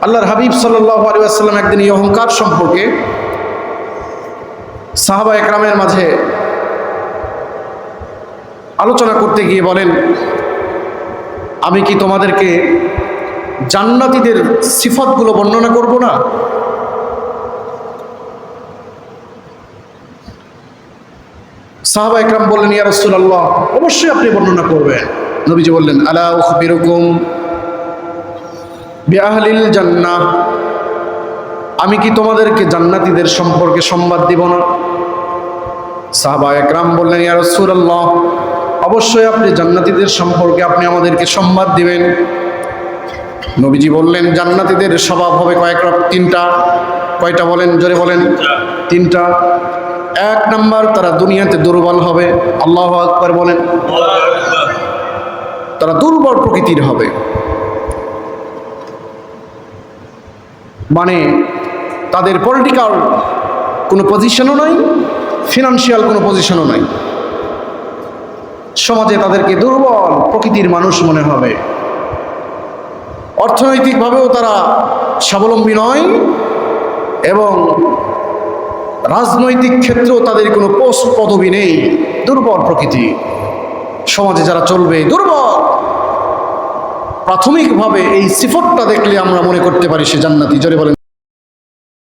আল্লাহর হাবিব সাল্লাল্লাহু আলাইহি ওয়াসাল্লাম একদিন এই অহংকার সম্পর্কে সাহাবা একরামের মাঝে আলোচনা করতে গিয়ে বলেন, আমি কি তোমাদেরকে জান্নাতীদের সিফাতগুলো বর্ণনা করব না? সাহাবা একরাম বললেন, ইয়া রাসূলুল্লাহ, অবশ্যই আপনি বর্ণনা করবেন। নবীজি বললেন, আলা উখবিরুকুম বিআহলিল জান্নাহ, আমি কি তোমাদেরকে জান্নাতীদের সম্পর্কে সংবাদ দিব না? সাহাবা একরাম বললেন, ইয়া রাসূলুল্লাহ, অবশ্যই আপনি জান্নাতীদের সম্পর্কে আপনি আমাদেরকে সংবাদ দিবেন। নবীজি বললেন, জান্নাতীদের স্বভাব হবে তিনটা। কয়টা বলেন, জোরে বলেন। তিনটা। এক নাম্বার, তারা দুনিয়াতে দুর্বল হবে। আল্লাহু আকবার বলেন। তারা দুর্বল প্রকৃতির হবে, মানে তাদের পলিটিক্যাল কোনো পজিশনও নাই, ফিনান্সিয়াল কোনো পজিশনও নাই। সমাজে তাদেরকে দুর্বল প্রকৃতির মানুষ মনে হবে। অর্থনৈতিকভাবেও তারা স্বাবলম্বী নয় এবং রাজনৈতিক ক্ষেত্রেও তাদের কোনো পোস্ট পদবি নেই। দুর্বল প্রকৃতি, সমাজে যারা চলবে দুর্বল। প্রাথমিকভাবে এই সিফতটা দেখলে আমরা মনে করতে পারি সে জান্নাতি। জোরে বলেন।